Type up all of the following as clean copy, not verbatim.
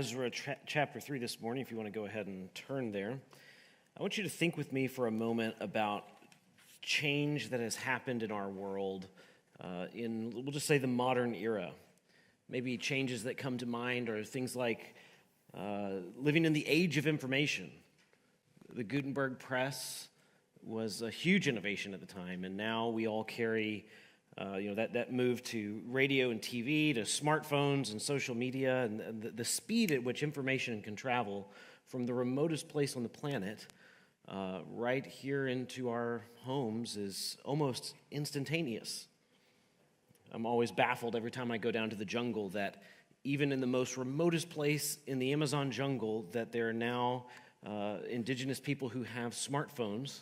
Ezra chapter 3 this morning, if you want to go ahead and turn there. I want you to think with me for a moment about change that has happened in our world we'll just say, the modern era. Maybe changes that come to mind are things like living in the age of information. The Gutenberg press was a huge innovation at the time, and now we all carry that move to radio and TV, to smartphones and social media, and the speed at which information can travel from the remotest place on the planet right here into our homes is almost instantaneous. I'm always baffled every time I go down to the jungle that even in the most remotest place in the Amazon jungle, that there are now indigenous people who have smartphones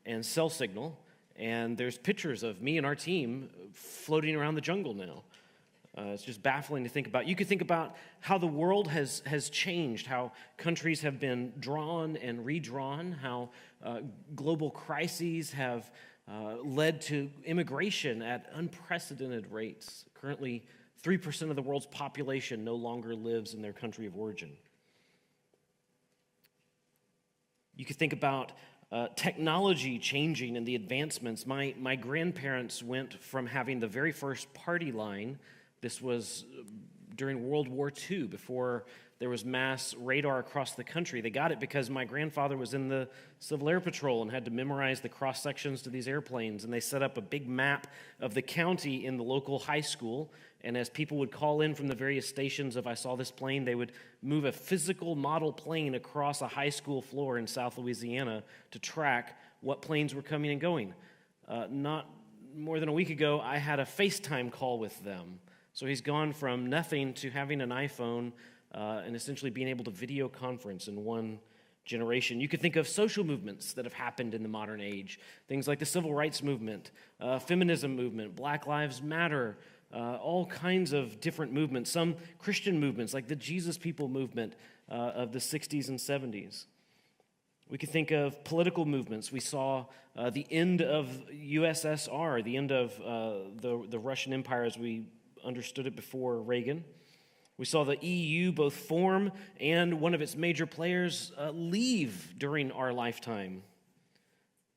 and cell signal, and there's pictures of me and our team floating around the jungle now. It's just baffling to think about. You could think about how the world has changed, how countries have been drawn and redrawn, how global crises have led to immigration at unprecedented rates. Currently, 3% of the world's population no longer lives in their country of origin. You could think about technology changing and the advancements. My grandparents went from having the very first party line. This was during World War II, before there was mass radar across the country. They got it because my grandfather was in the Civil Air Patrol and had to memorize the cross sections to these airplanes. And they set up a big map of the county in the local high school. And as people would call in from the various stations of "I saw this plane," they would move a physical model plane across a high school floor in South Louisiana to track what planes were coming and going. Not more than a week ago, I had a FaceTime call with them. So he's gone from nothing to having an iPhone and essentially being able to video conference in one generation. You could think of social movements that have happened in the modern age. Things like the civil rights movement, feminism movement, Black Lives Matter, all kinds of different movements. Some Christian movements like the Jesus People movement of the 60s and 70s. We could think of political movements. We saw the end of USSR, the end of the Russian Empire as we understood it before Reagan. We saw the EU both form and one of its major players leave during our lifetime.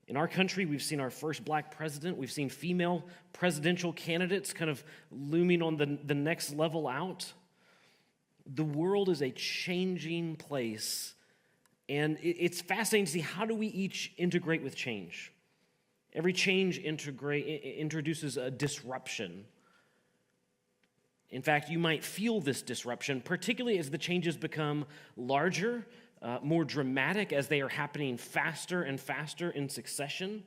In our country, we've seen our first black president. We've seen female presidential candidates kind of looming on the next level out. The world is a changing place, and it's fascinating to see how do we each integrate with change. Every change introduces a disruption. In fact, you might feel this disruption, particularly as the changes become larger, more dramatic, as they are happening faster and faster in succession.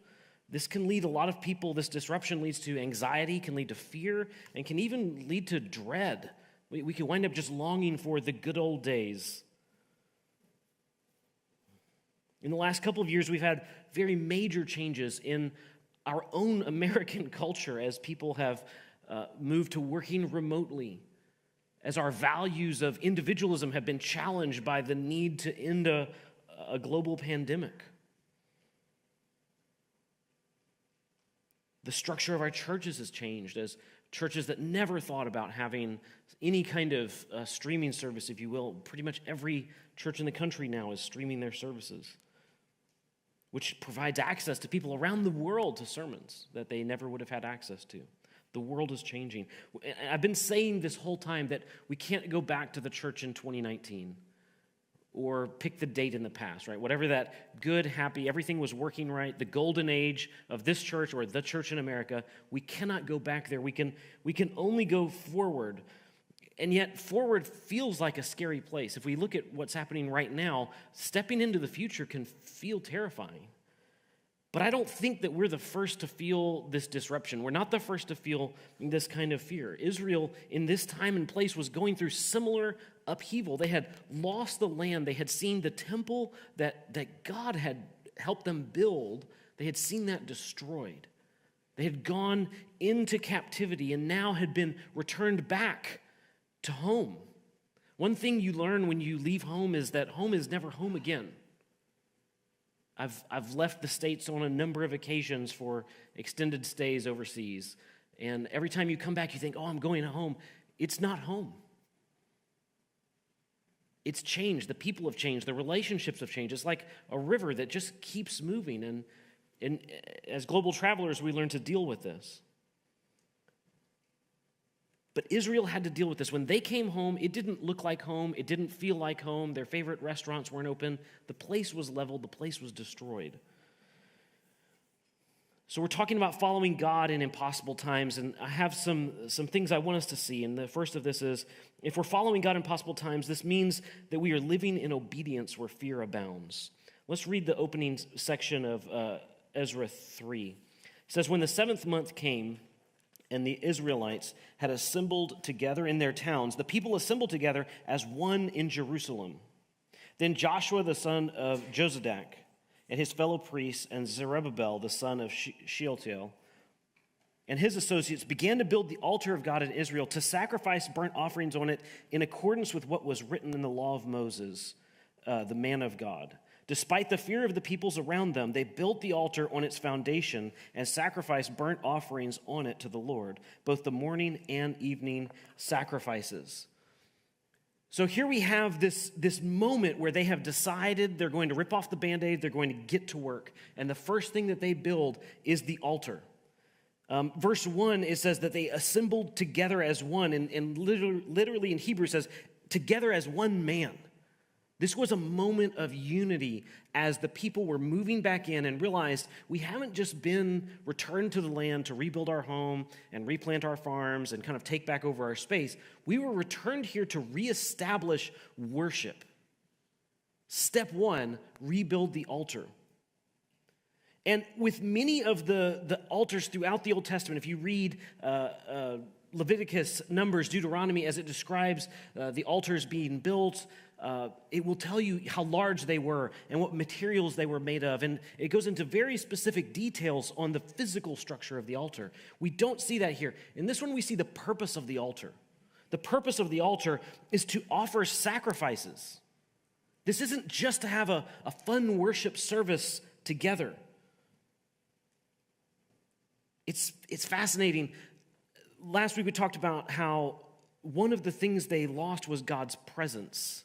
This can lead a lot of people, this disruption leads to anxiety, can lead to fear, and can even lead to dread. We can wind up just longing for the good old days. In the last couple of years, we've had very major changes in our own American culture as people have moved to working remotely, as our values of individualism have been challenged by the need to end a global pandemic. The structure of our churches has changed as churches that never thought about having any kind of streaming service, if you will. Pretty much every church in the country now is streaming their services, which provides access to people around the world to sermons that they never would have had access to. The world is changing. I've been saying this whole time that we can't go back to the church in 2019 or pick the date in the past, right? Whatever that good, happy, everything was working right, the golden age of this church or the church in America, we cannot go back there. We can only go forward. And yet forward feels like a scary place. If we look at what's happening right now, stepping into the future can feel terrifying. But I don't think that we're the first to feel this disruption. We're not the first to feel this kind of fear. Israel, in this time and place, was going through similar upheaval. They had lost the land. They had seen the temple that God had helped them build. They had seen that destroyed. They had gone into captivity and now had been returned back to home. One thing you learn when you leave home is that home is never home again. I've left the States on a number of occasions for extended stays overseas. And every time you come back, you think, oh, I'm going home. It's not home. it's changed. The people have changed. The relationships have changed. It's like a river that just keeps moving. And as global travelers, we learn to deal with this. But Israel had to deal with this. When they came home, it didn't look like home. It didn't feel like home. Their favorite restaurants weren't open. The place was leveled. The place was destroyed. So we're talking about following God in impossible times, and I have some things I want us to see. And the first of this is, if we're following God in impossible times, this means that we are living in obedience where fear abounds. Let's read the opening section of Ezra 3. It says, when the 7th month came, and the Israelites had assembled together in their towns, the people assembled together as one in Jerusalem. Then Joshua the son of Jozadak and his fellow priests and Zerubbabel the son of Shealtiel and his associates began to build the altar of God in Israel to sacrifice burnt offerings on it in accordance with what was written in the law of Moses, the man of God. Despite the fear of the peoples around them, they built the altar on its foundation and sacrificed burnt offerings on it to the Lord, both the morning and evening sacrifices. So here we have this moment where they have decided they're going to rip off the Band-Aid, they're going to get to work. And the first thing that they build is the altar. Verse 1, it says that they assembled together as one, and literally in Hebrew it says, together as one man. This was a moment of unity as the people were moving back in and realized we haven't just been returned to the land to rebuild our home and replant our farms and kind of take back over our space. We were returned here to reestablish worship. Step 1, rebuild the altar. And with many of the altars throughout the Old Testament, if you read Leviticus, Numbers, Deuteronomy, as it describes the altars being built, it will tell you how large they were and what materials they were made of. And it goes into very specific details on the physical structure of the altar. We don't see that here. In this one, we see the purpose of the altar. The purpose of the altar is to offer sacrifices. This isn't just to have a fun worship service together. It's fascinating. Last week we talked about how one of the things they lost was God's presence.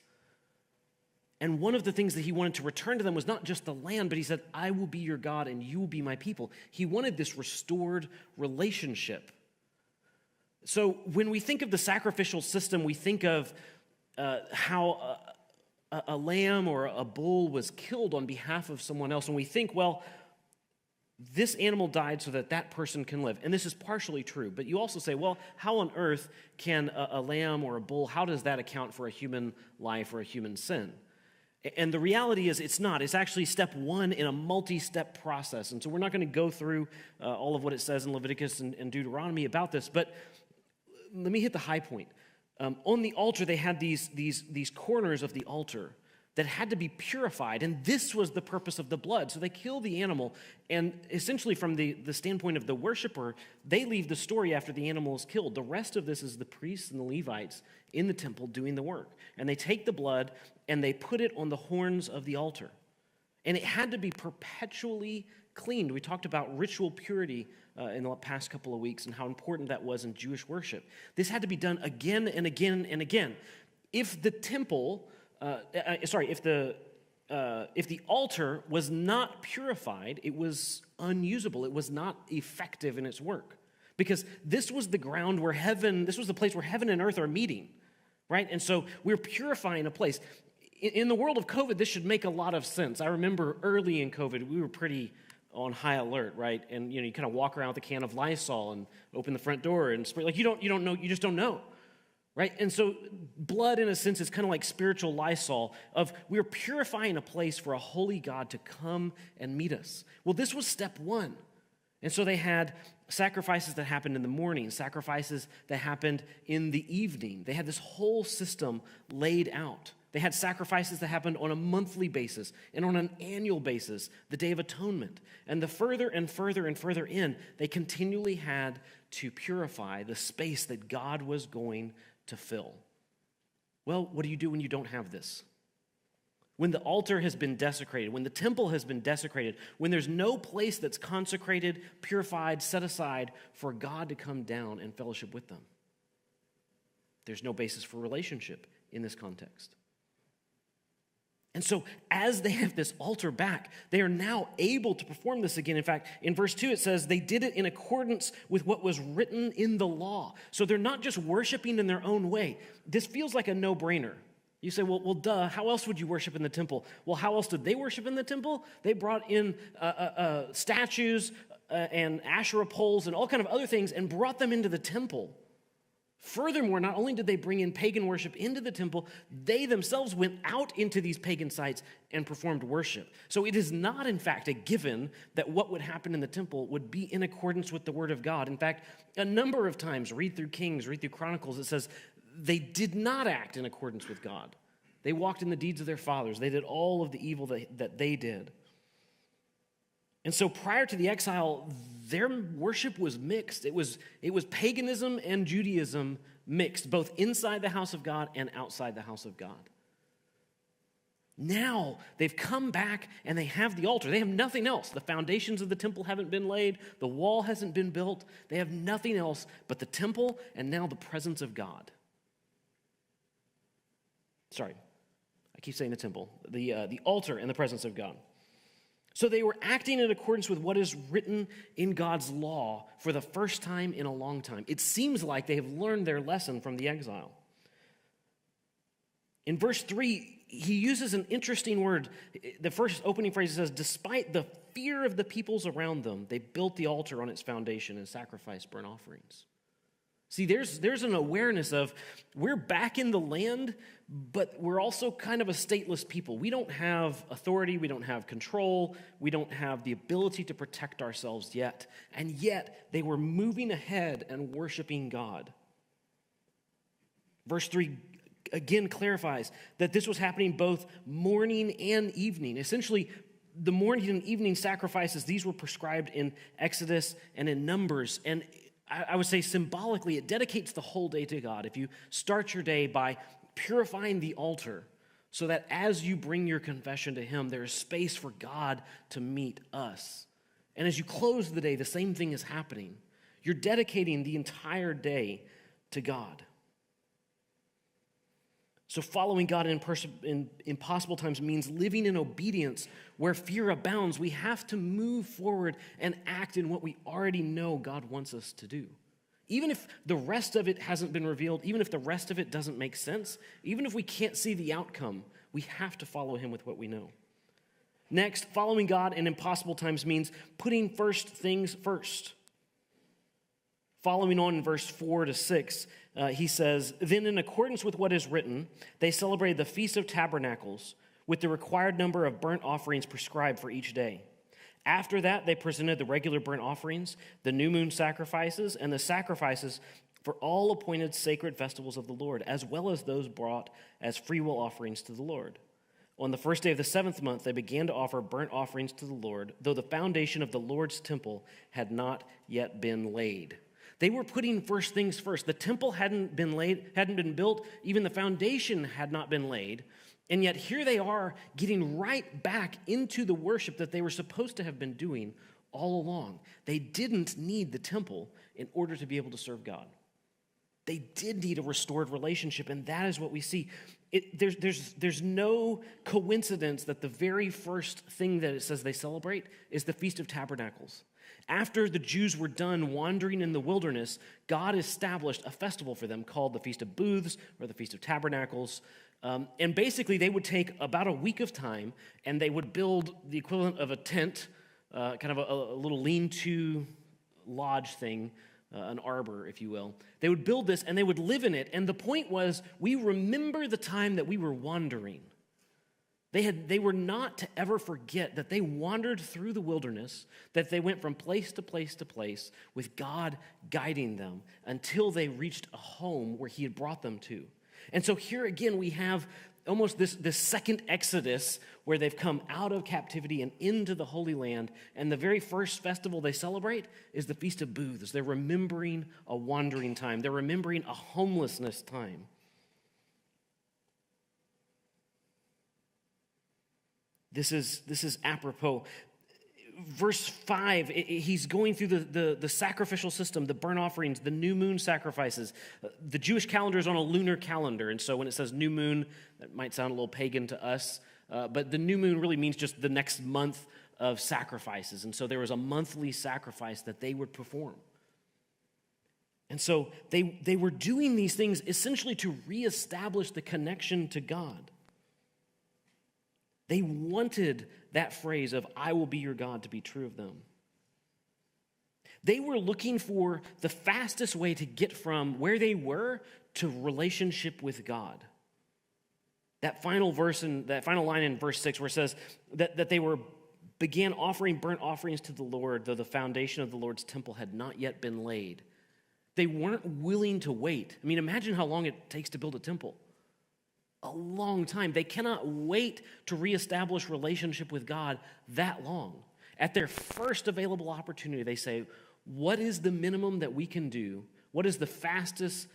And one of the things that he wanted to return to them was not just the land, but he said, I will be your God and you will be my people. He wanted this restored relationship. So when we think of the sacrificial system, we think of how a lamb or a bull was killed on behalf of someone else. And we think, well, this animal died so that that person can live. And this is partially true. But you also say, well, how on earth can a lamb or a bull, how does that account for a human life or a human sin? And the reality is it's not. It's actually step 1 in a multi-step process. And so we're not going to go through all of what it says in Leviticus and Deuteronomy about this, but let me hit the high point. On the altar, they had these corners of the altar that had to be purified, and this was the purpose of the blood. So they kill the animal, and essentially from the standpoint of the worshiper, they leave the story after the animal is killed. The rest of this is the priests and the Levites in the temple doing the work. And they take the blood, and they put it on the horns of the altar. And it had to be perpetually cleaned. We talked about ritual purity in the past couple of weeks and how important that was in Jewish worship. This had to be done again and again and again. If the temple... if the altar was not purified, it was unusable. It was not effective in its work. Because this was the ground where this was the place where heaven and earth are meeting, right? And so we're purifying a place. In the world of COVID, this should make a lot of sense. I remember early in COVID, we were pretty on high alert, right? And you kind of walk around with a can of Lysol and open the front door and spray. Like you don't know, you just don't know. Right? And so blood, in a sense, is kind of like spiritual Lysol of we're purifying a place for a holy God to come and meet us. Well, this was step 1. And so they had sacrifices that happened in the morning, sacrifices that happened in the evening. They had this whole system laid out. They had sacrifices that happened on a monthly basis and on an annual basis, the Day of Atonement. And the further and further and further in, they continually had to purify the space that God was going to fill. Well, what do you do when you don't have this? When the altar has been desecrated, when the temple has been desecrated, when there's no place that's consecrated, purified, set aside for God to come down and fellowship with them. There's no basis for relationship in this context. And so as they have this altar back, they are now able to perform this again. In fact, in verse 2, it says they did it in accordance with what was written in the law. So they're not just worshiping in their own way. This feels like a no-brainer. You say, well, duh, how else would you worship in the temple? Well, how else did they worship in the temple? They brought in statues and Asherah poles and all kind of other things and brought them into the temple. Furthermore, not only did they bring in pagan worship into the temple, they themselves went out into these pagan sites and performed worship. So it is not, in fact, a given that what would happen in the temple would be in accordance with the word of God. In fact, a number of times, read through Kings, read through Chronicles, it says they did not act in accordance with God. They walked in the deeds of their fathers. They did all of the evil that they did. And so prior to the exile, their worship was mixed. It was paganism and Judaism mixed, both inside the house of God and outside the house of God. Now they've come back and they have the altar. They have nothing else. The foundations of the temple haven't been laid. The wall hasn't been built. They have nothing else but the temple and now the presence of God. Sorry, I keep saying the temple. The altar and the presence of God. So they were acting in accordance with what is written in God's law for the first time in a long time. It seems like they have learned their lesson from the exile. In verse 3, he uses an interesting word. The first opening phrase says, despite the fear of the peoples around them, they built the altar on its foundation and sacrificed burnt offerings. See, there's an awareness of we're back in the land, but we're also kind of a stateless people. We don't have authority, we don't have control, we don't have the ability to protect ourselves yet. And yet, they were moving ahead and worshiping God. Verse 3 again clarifies that this was happening both morning and evening. Essentially, the morning and evening sacrifices, these were prescribed in Exodus and in Numbers. And I would say symbolically, it dedicates the whole day to God. If you start your day by purifying the altar so that as you bring your confession to Him, there is space for God to meet us. And as you close the day, the same thing is happening. You're dedicating the entire day to God. So following God in impossible times means living in obedience where fear abounds. We have to move forward and act in what we already know God wants us to do. Even if the rest of it hasn't been revealed, even if the rest of it doesn't make sense, even if we can't see the outcome, we have to follow Him with what we know. Next, following God in impossible times means putting first things first. Following on in verse 4 to 6, he says, then in accordance with what is written, they celebrated the Feast of Tabernacles with the required number of burnt offerings prescribed for each day. After that, they presented the regular burnt offerings, the new moon sacrifices, and the sacrifices for all appointed sacred festivals of the Lord, as well as those brought as freewill offerings to the Lord. On the first day of the 7th month, they began to offer burnt offerings to the Lord, though the foundation of the Lord's temple had not yet been laid. They were putting first things first. The temple hadn't been built, even the foundation had not been laid. And yet here they are getting right back into the worship that they were supposed to have been doing all along. They didn't need the temple in order to be able to serve God. They did need a restored relationship, and that is what we see. There's no coincidence that the very first thing that it says they celebrate is the Feast of Tabernacles. After the Jews were done wandering in the wilderness, God established a festival for them called the Feast of Booths or the Feast of Tabernacles. And basically, they would take about a week of time and they would build the equivalent of a tent, kind of a little lean-to lodge thing, an arbor, if you will. They would build this and they would live in it. And the point was, we remember the time that we were wandering. They were not to ever forget that they wandered through the wilderness, that they went from place to place to place with God guiding them until they reached a home where He had brought them to. And so here again we have almost this second exodus where they've come out of captivity and into the Holy Land. And the very first festival they celebrate is the Feast of Booths. They're remembering a wandering time. They're remembering a homelessness time. This is apropos. verse 5, he's going through the sacrificial system, the burnt offerings, the new moon sacrifices. The Jewish calendar is on a lunar calendar, and so when it says new moon, that might sound a little pagan to us, but the new moon really means just the next month of sacrifices. And so there was a monthly sacrifice that they would perform. And so they were doing these things essentially to reestablish the connection to God. They wanted that phrase of, I will be your God, to be true of them. They were looking for the fastest way to get from where they were to relationship with God. That final line in verse 6 where it says that they began offering burnt offerings to the Lord, though the foundation of the Lord's temple had not yet been laid. They weren't willing to wait. I mean, imagine how long it takes to build a temple. A long time. They cannot wait to reestablish relationship with God that long. At their first available opportunity, they say, what is the minimum that we can do? What is the fastest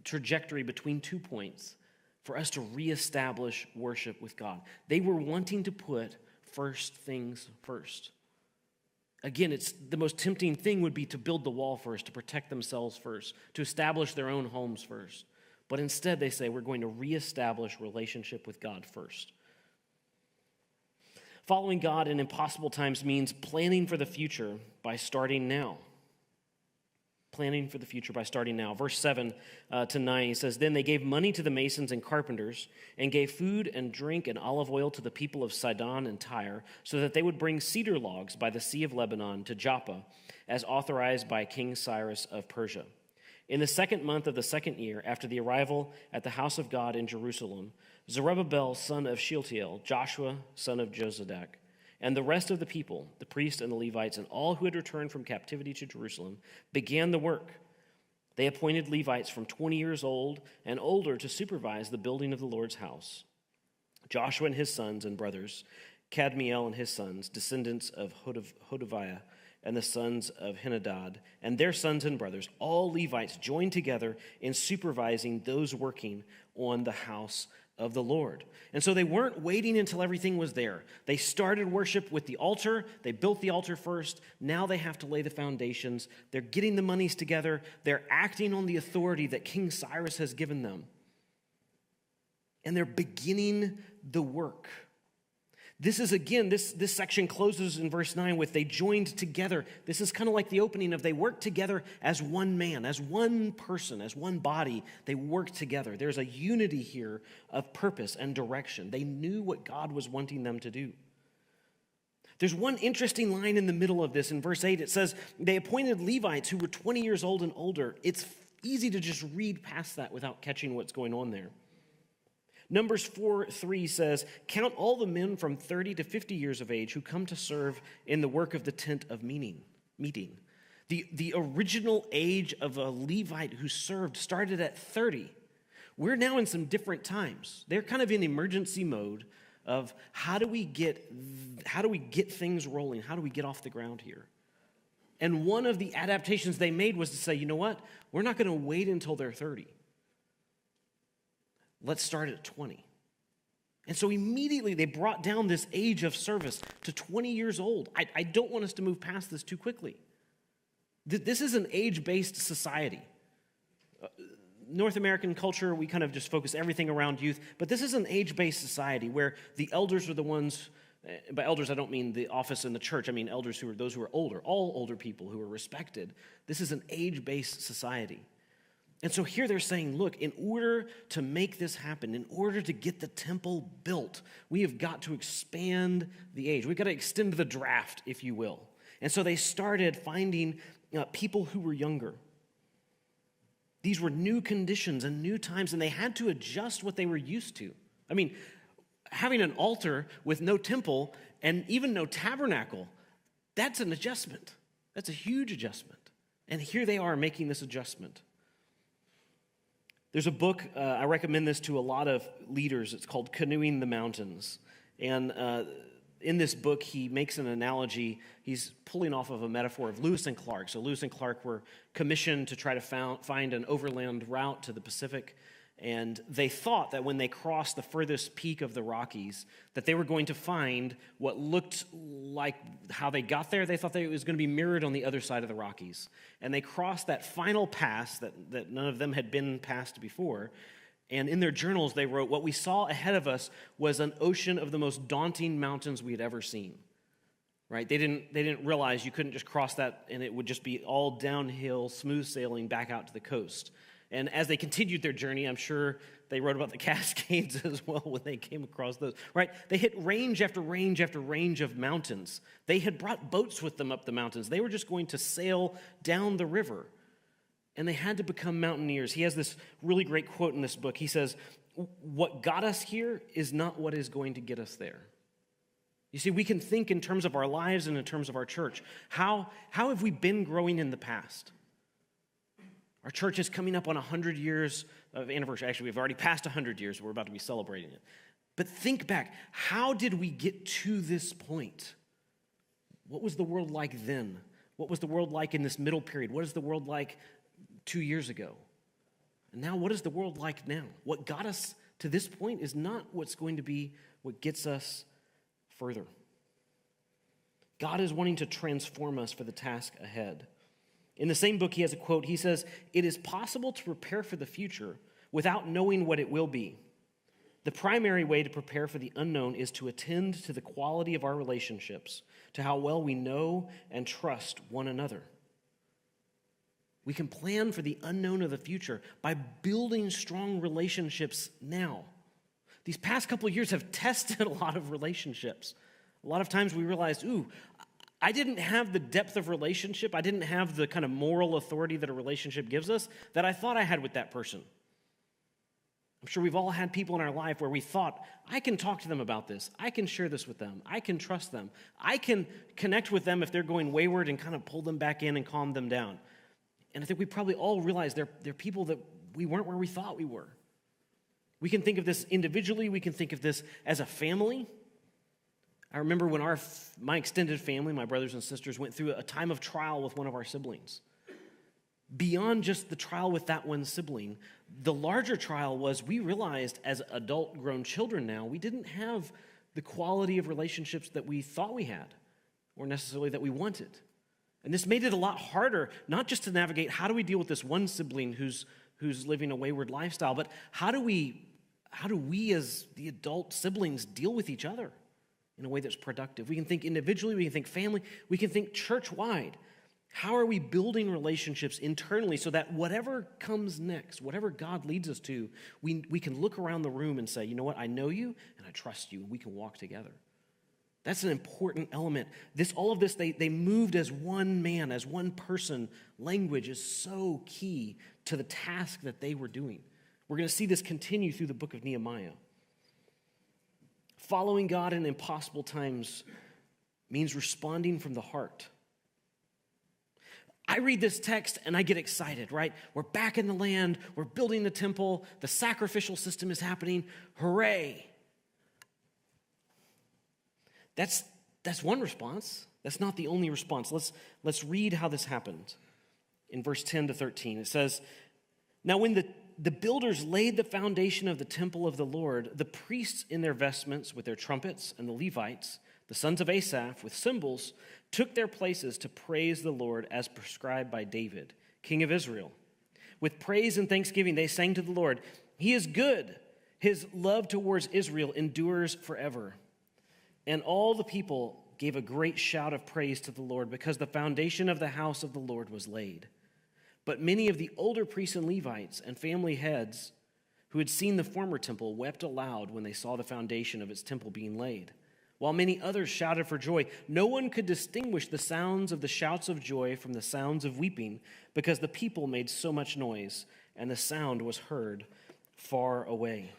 trajectory between 2 points for us to reestablish worship with God? They were wanting to put first things first. Again, it's the most tempting thing would be to build the wall first, to protect themselves first, to establish their own homes first. But instead, they say, we're going to reestablish relationship with God first. Following God in impossible times means planning for the future by starting now. Planning for the future by starting now. Verse 7 to 9 says, Then they gave money to the masons and carpenters, and gave food and drink and olive oil to the people of Sidon and Tyre, so that they would bring cedar logs by the Sea of Lebanon to Joppa, as authorized by King Cyrus of Persia. In the 2nd month of the 2nd year, after the arrival at the house of God in Jerusalem, Zerubbabel, son of Shealtiel, Joshua, son of Jozadak, and the rest of the people, the priests and the Levites, and all who had returned from captivity to Jerusalem, began the work. They appointed Levites from 20 years old and older to supervise the building of the Lord's house. Joshua and his sons and brothers, Kadmiel and his sons, descendants of Hodaviah, and the sons of Henadad, and their sons and brothers, all Levites joined together in supervising those working on the house of the Lord. And so they weren't waiting until everything was there. They started worship with the altar. They built the altar first. Now they have to lay the foundations. They're getting the monies together. They're acting on the authority that King Cyrus has given them. And they're beginning the work. This is, again, this section closes in verse 9 with they joined together. This is kind of like the opening of they worked together as one man, as one person, as one body. They worked together. There's a unity here of purpose and direction. They knew what God was wanting them to do. There's one interesting line in the middle of this. In verse 8, it says, they appointed Levites who were 20 years old and older. It's easy to just read past that without catching what's going on there. Numbers 4:3 says, Count all the men from 30 to 50 years of age who come to serve in the work of the tent of meeting. The original age of a Levite who served started at 30. We're now in some different times. They're kind of in emergency mode of how do we get things rolling? How do we get off the ground here? And one of the adaptations they made was to say, you know what? We're not going to wait until they're 30. Let's start at 20. And so immediately they brought down this age of service to 20 years old. I don't want us to move past this too quickly. This is an age-based society. North American culture, we kind of just focus everything around youth, but this is an age-based society where the elders are the ones, by elders I don't mean the office in the church, I mean elders who are those who are older, all older people who are respected. This is an age-based society. And so here they're saying, look, in order to make this happen, in order to get the temple built, we have got to expand the age. We've got to extend the draft, if you will. And so they started finding people who were younger. These were new conditions and new times, and they had to adjust what they were used to. I mean, having an altar with no temple and even no tabernacle, that's an adjustment. That's a huge adjustment. And here they are making this adjustment. There's a book, I recommend this to a lot of leaders. It's called Canoeing the Mountains. And in this book, he makes an analogy. He's pulling off of a metaphor of Lewis and Clark. So Lewis and Clark were commissioned to try to find an overland route to the Pacific. And they thought that when they crossed the furthest peak of the Rockies, that they were going to find what looked like how they got there. They thought that it was going to be mirrored on the other side of the Rockies. And they crossed that final pass that none of them had been past before. And in their journals, they wrote, what we saw ahead of us was an ocean of the most daunting mountains we had ever seen. Right? They didn't realize you couldn't just cross that and it would just be all downhill, smooth sailing back out to the coast. And as they continued their journey, I'm sure they wrote about the Cascades as well when they came across those, right? They hit range after range after range of mountains. They had brought boats with them up the mountains. They were just going to sail down the river. And they had to become mountaineers. He has this really great quote in this book. He says, what got us here is not what is going to get us there. You see, we can think in terms of our lives and in terms of our church. How have we been growing in the past? Our church is coming up on 100 years of anniversary. Actually, we've already passed 100 years. We're about to be celebrating it. But think back. How did we get to this point? What was the world like then? What was the world like in this middle period? What is the world like 2 years ago? And now, what is the world like now? What got us to this point is not what's going to be what gets us further. God is wanting to transform us for the task ahead. In the same book, he has a quote. He says, "It is possible to prepare for the future without knowing what it will be. The primary way to prepare for the unknown is to attend to the quality of our relationships, to how well we know and trust one another." We can plan for the unknown of the future by building strong relationships now. These past couple of years have tested a lot of relationships. A lot of times we realized, I didn't have the depth of relationship. I didn't have the kind of moral authority that a relationship gives us that I thought I had with that person. I'm sure we've all had people in our life where we thought, I can talk to them about this. I can share this with them. I can trust them. I can connect with them if they're going wayward and kind of pull them back in and calm them down. And I think we probably all realize they're people that we weren't where we thought we were. We can think of this individually. We can think of this as a family. I remember when my extended family, my brothers and sisters, went through a time of trial with one of our siblings. Beyond just the trial with that one sibling, the larger trial was we realized as adult grown children now, we didn't have the quality of relationships that we thought we had or necessarily that we wanted. And this made it a lot harder, not just to navigate how do we deal with this one sibling who's living a wayward lifestyle, but how do we as the adult siblings deal with each other in a way that's productive? We can think individually, we can think family, we can think church-wide. How are we building relationships internally so that whatever comes next, whatever God leads us to, we can look around the room and say, you know what, I know you and I trust you, and we can walk together. That's an important element. All of this, they moved as one man, as one person. Language is so key to the task that they were doing. We're going to see this continue through the book of Nehemiah. Following God in impossible times means responding from the heart. I read this text and I get excited, right? We're back in the land. We're building the temple. The sacrificial system is happening. Hooray. That's one response. That's not the only response. Let's read how this happened. In verse 10 to 13, it says, "Now when the builders laid the foundation of the temple of the Lord, the priests in their vestments with their trumpets and the Levites, the sons of Asaph with cymbals, took their places to praise the Lord as prescribed by David, king of Israel. With praise and thanksgiving they sang to the Lord, 'He is good. His love towards Israel endures forever.' And all the people gave a great shout of praise to the Lord because the foundation of the house of the Lord was laid. But many of the older priests and Levites and family heads who had seen the former temple wept aloud when they saw the foundation of its temple being laid, while many others shouted for joy. No one could distinguish the sounds of the shouts of joy from the sounds of weeping because the people made so much noise and the sound was heard far away."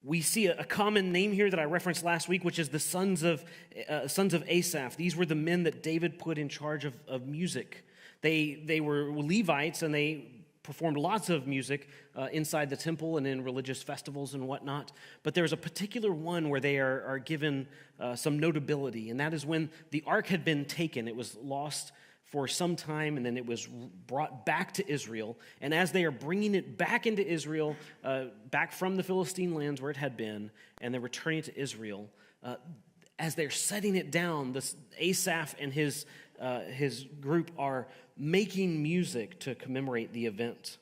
We see a common name here that I referenced last week, which is the sons of Asaph. These were the men that David put in charge of music. They were Levites, and they performed lots of music inside the temple and in religious festivals and whatnot. But there's a particular one where they are given some notability, and that is when the ark had been taken. It was lost for some time, and then it was brought back to Israel. And as they are bringing it back into Israel, back from the Philistine lands where it had been, and they're returning it to Israel, as they're setting it down, Asaph and his group are making music to commemorate the event.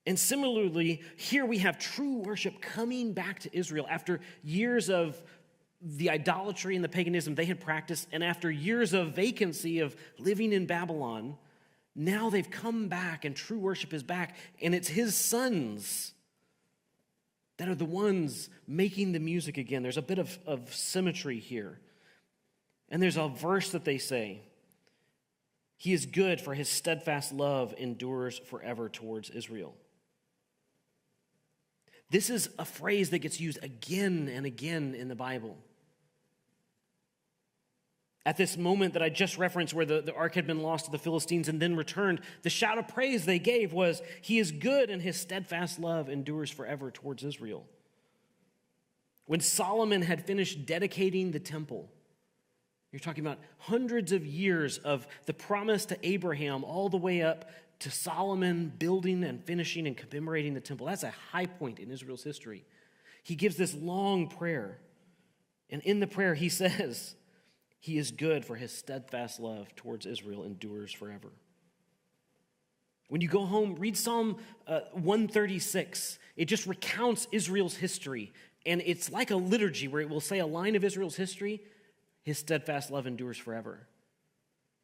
And similarly, here we have true worship coming back to Israel after years of the idolatry and the paganism they had practiced, and after years of vacancy of living in Babylon. Now they've come back and true worship is back, and it's his sons that are the ones making the music again. There's a bit of symmetry here. And there's a verse that they say, "He is good, for his steadfast love endures forever towards Israel." This is a phrase that gets used again and again in the Bible. At this moment that I just referenced where the ark had been lost to the Philistines and then returned, the shout of praise they gave was, "He is good and his steadfast love endures forever towards Israel." When Solomon had finished dedicating the temple, you're talking about hundreds of years of the promise to Abraham all the way up to Solomon building and finishing and commemorating the temple. That's a high point in Israel's history. He gives this long prayer. And in the prayer, he says, "He is good, for his steadfast love towards Israel endures forever." When you go home, read Psalm 136. It just recounts Israel's history. And it's like a liturgy where it will say a line of Israel's history, "His steadfast love endures forever."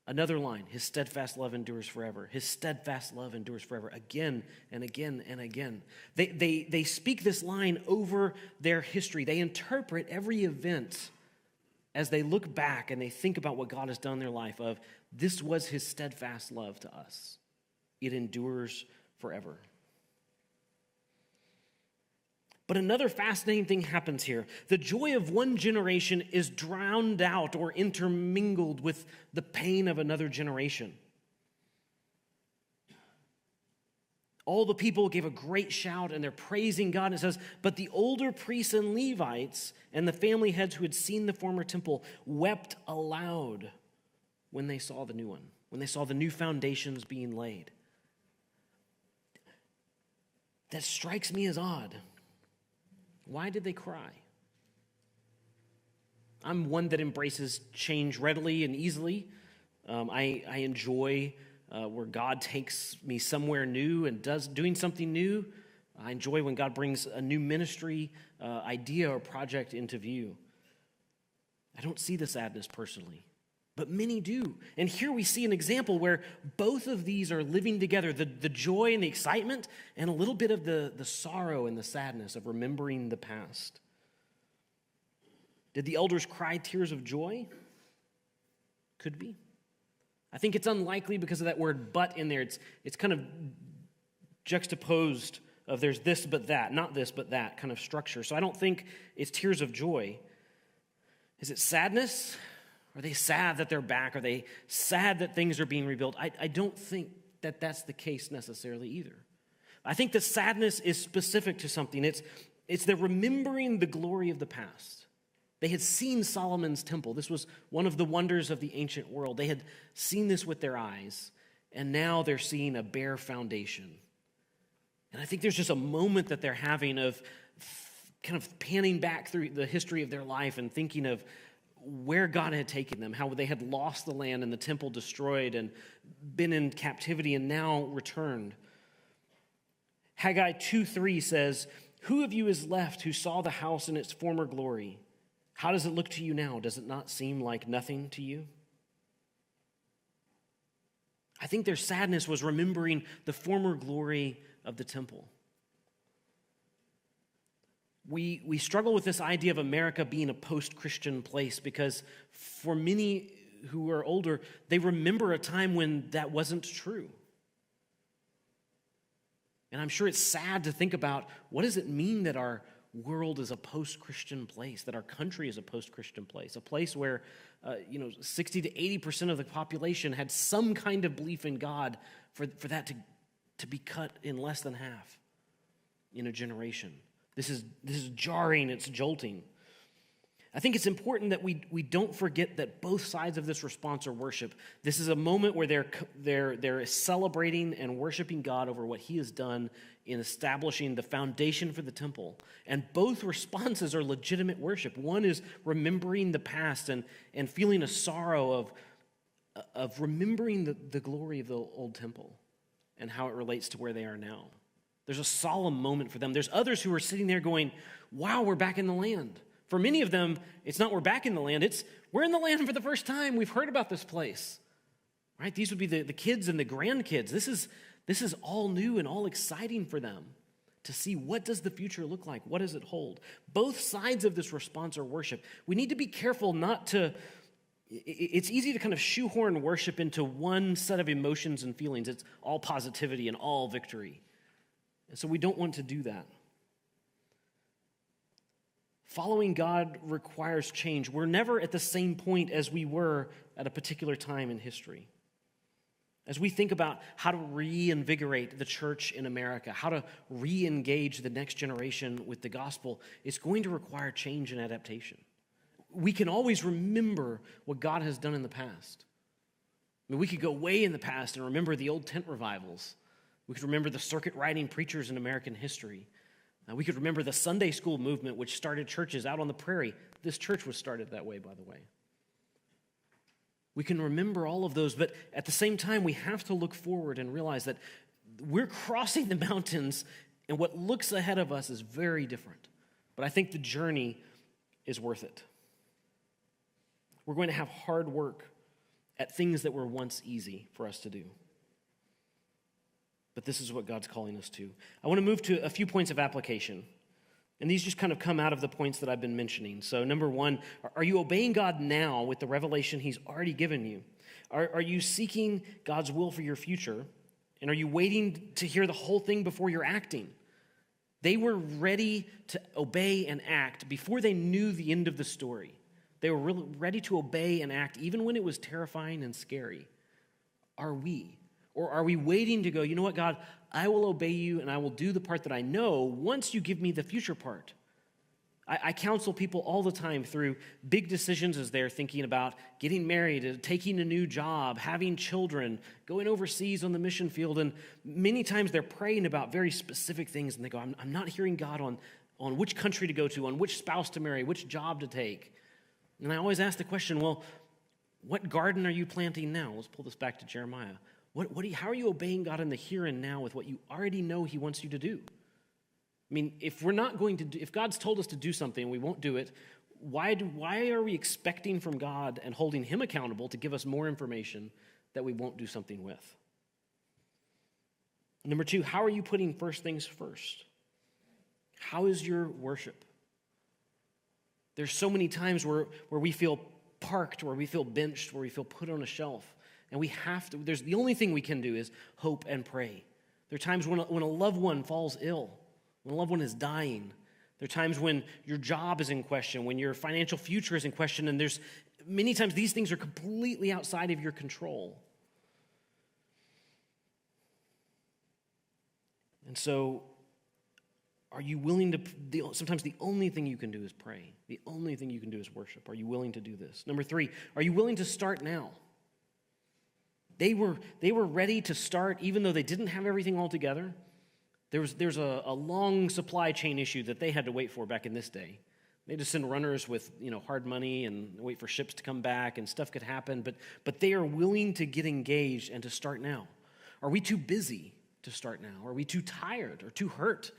Another line, "His steadfast love endures forever." His steadfast love endures forever. Again and again and again. They speak this line over their history. They interpret every event as they look back and they think about what God has done in their life of, this was his steadfast love to us. It endures forever. But another fascinating thing happens here. The joy of one generation is drowned out or intermingled with the pain of another generation. All the people gave a great shout and they're praising God. And it says, "But the older priests and Levites and the family heads who had seen the former temple wept aloud when they saw the new one, when they saw the new foundations being laid." That strikes me as odd. Why did they cry? I'm one that embraces change readily and easily. I enjoy where God takes me somewhere new and doing something new. I enjoy when God brings a new ministry idea or project into view. I don't see the sadness personally, but many do. And here we see an example where both of these are living together, the joy and the excitement, and a little bit of the sorrow and the sadness of remembering the past. Did the elders cry tears of joy? Could be. I think it's unlikely because of that word "but" in there. It's kind of juxtaposed of there's this but that, not this but that kind of structure. So I don't think it's tears of joy. Is it sadness? Are they sad that they're back? Are they sad that things are being rebuilt? I don't think that that's the case necessarily either. I think the sadness is specific to something. It's the remembering the glory of the past. They had seen Solomon's temple. This was one of the wonders of the ancient world. They had seen this with their eyes, and now they're seeing a bare foundation. And I think there's just a moment that they're having of kind of panning back through the history of their life and thinking of where God had taken them, how they had lost the land and the temple destroyed and been in captivity and now returned. Haggai 2:3 says, "Who of you is left who saw the house in its former glory? How does it look to you now? Does it not seem like nothing to you?" I think their sadness was remembering the former glory of the temple. We struggle with this idea of America being a post-Christian place because for many who are older, they remember a time when that wasn't true. And I'm sure it's sad to think about, what does it mean that our world is a post-Christian place, that our country is a post-Christian place, a place where 60 to 80% of the population had some kind of belief in God for that to be cut in less than half in a generation. This is jarring, it's jolting. I think it's important that we don't forget that both sides of this response are worship. This is a moment where they're celebrating and worshiping God over what he has done in establishing the foundation for the temple. And both responses are legitimate worship. One is remembering the past and feeling a sorrow of remembering the glory of the old temple and how it relates to where they are now. There's a solemn moment for them. There's others who are sitting there going, wow, we're back in the land. For many of them, it's not we're back in the land, it's we're in the land for the first time. We've heard about this place. Right? These would be the kids and the grandkids. This is all new and all exciting for them to see what does the future look like? What does it hold? Both sides of this response are worship. We need to be careful not to, it's easy to kind of shoehorn worship into one set of emotions and feelings. It's all positivity and all victory. And so we don't want to do that. Following God requires change. We're never at the same point as we were at a particular time in history. As we think about how to reinvigorate the church in America, how to re-engage the next generation with the gospel, it's going to require change and adaptation. We can always remember what God has done in the past. I mean, we could go way in the past and remember the old tent revivals. We could remember the circuit riding preachers in American history. We could remember the Sunday school movement, which started churches out on the prairie. This church was started that way, by the way. We can remember all of those, but at the same time, we have to look forward and realize that we're crossing the mountains, and what looks ahead of us is very different. But I think the journey is worth it. We're going to have hard work at things that were once easy for us to do. But this is what God's calling us to. I want to move to a few points of application. And these just kind of come out of the points that I've been mentioning. So number one, are you obeying God now with the revelation he's already given you? Are you seeking God's will for your future? And are you waiting to hear the whole thing before you're acting? They were ready to obey and act before they knew the end of the story. They were really ready to obey and act even when it was terrifying and scary. Are we? Or are we waiting to go, you know what, God, I will obey you and I will do the part that I know once you give me the future part. I counsel people all the time through big decisions as they're thinking about getting married, taking a new job, having children, going overseas on the mission field. And many times they're praying about very specific things and they go, I'm not hearing God on which country to go to, on which spouse to marry, which job to take. And I always ask the question, well, what garden are you planting now? Let's pull this back to Jeremiah. How are you obeying God in the here and now with what you already know he wants you to do? I mean, if God's told us to do something and we won't do it, why are we expecting from God and holding him accountable to give us more information that we won't do something with? Number two, how are you putting first things first? How is your worship? There's so many times where we feel parked, where we feel benched, where we feel put on a shelf. And we have to, the only thing we can do is hope and pray. There are times when a loved one falls ill, when a loved one is dying. There are times when your job is in question, when your financial future is in question, and there's many times these things are completely outside of your control. And so, are you willing to, sometimes the only thing you can do is pray. The only thing you can do is worship. Are you willing to do this? Number three, are you willing to start now? They were ready to start even though they didn't have everything all together. There's a long supply chain issue that they had to wait for back in this day. They had to send runners with hard money and wait for ships to come back and stuff could happen. But they are willing to get engaged and to start now. Are we too busy to start now? Are we too tired or too hurt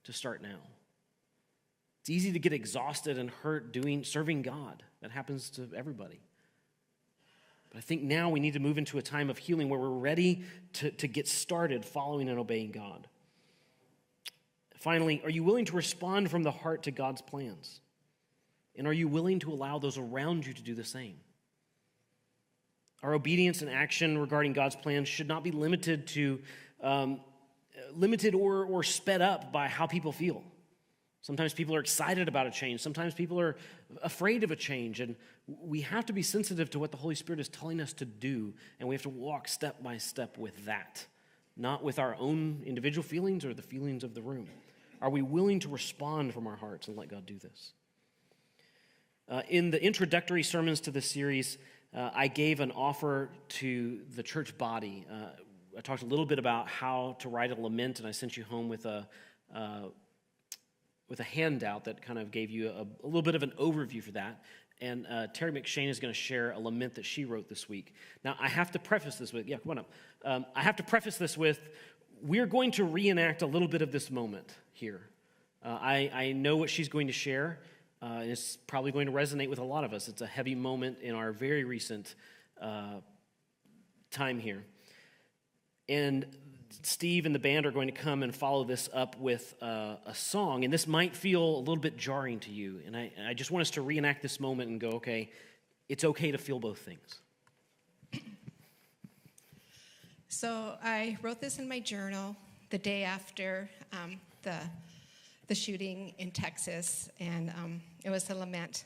to start now? It's easy to get exhausted and hurt serving God. That happens to everybody. But I think now we need to move into a time of healing where we're ready to get started following and obeying God. Finally, are you willing to respond from the heart to God's plans? And are you willing to allow those around you to do the same? Our obedience and action regarding God's plans should not be limited or sped up by how people feel. Sometimes people are excited about a change. Sometimes people are afraid of a change. And we have to be sensitive to what the Holy Spirit is telling us to do. And we have to walk step by step with that, not with our own individual feelings or the feelings of the room. Are we willing to respond from our hearts and let God do this? In the introductory sermons to this series, I gave an offer to the church body. I talked a little bit about how to write a lament, and I sent you home with a handout that kind of gave you a little bit of an overview for that. And Terry McShane is going to share a lament that she wrote this week. Now, I have to preface this with, come on up. I have to preface this with, we're going to reenact a little bit of this moment here. I know what she's going to share. It's probably going to resonate with a lot of us. It's a heavy moment in our very recent time here. And Steve and the band are going to come and follow this up with a song. And this might feel a little bit jarring to you. And I just want us to reenact this moment and go, okay, it's okay to feel both things. So I wrote this in my journal the day after the shooting in Texas, and it was a lament.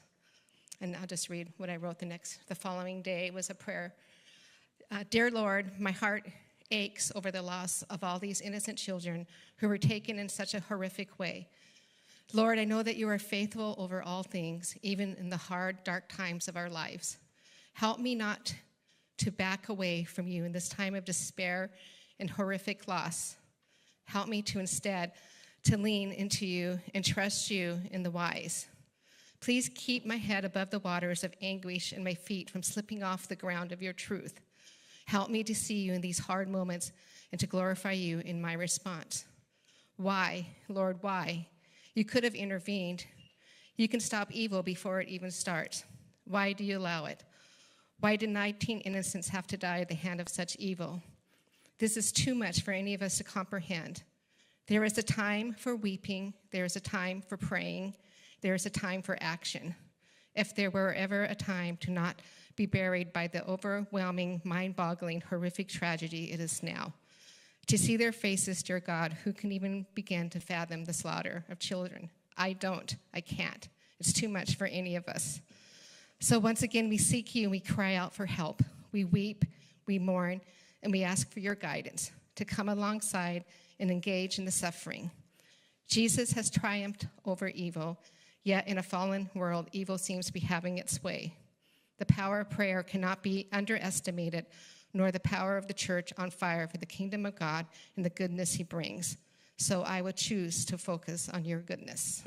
And I'll just read what I wrote the following day. It was a prayer. Dear Lord, my heart aches over the loss of all these innocent children who were taken in such a horrific way. Lord, I know that you are faithful over all things, even in the hard, dark times of our lives. Help me not to back away from you in this time of despair and horrific loss. Help me to instead to lean into you and trust you in the wise. Please keep my head above the waters of anguish and my feet from slipping off the ground of your truth. Help me to see you in these hard moments and to glorify you in my response. Why, Lord, why? You could have intervened. You can stop evil before it even starts. Why do you allow it? Why did 19 innocents have to die at the hand of such evil? This is too much for any of us to comprehend. There is a time for weeping. There is a time for praying. There is a time for action. If there were ever a time to not be buried by the overwhelming, mind-boggling, horrific tragedy, it is now. To see their faces, dear God, who can even begin to fathom the slaughter of children? I don't. I can't. It's too much for any of us. So once again, we seek you and we cry out for help. We weep, we mourn, and we ask for your guidance to come alongside and engage in the suffering. Jesus has triumphed over evil, yet in a fallen world, evil seems to be having its way. The power of prayer cannot be underestimated, nor the power of the church on fire for the kingdom of God and the goodness he brings. So I would choose to focus on your goodness.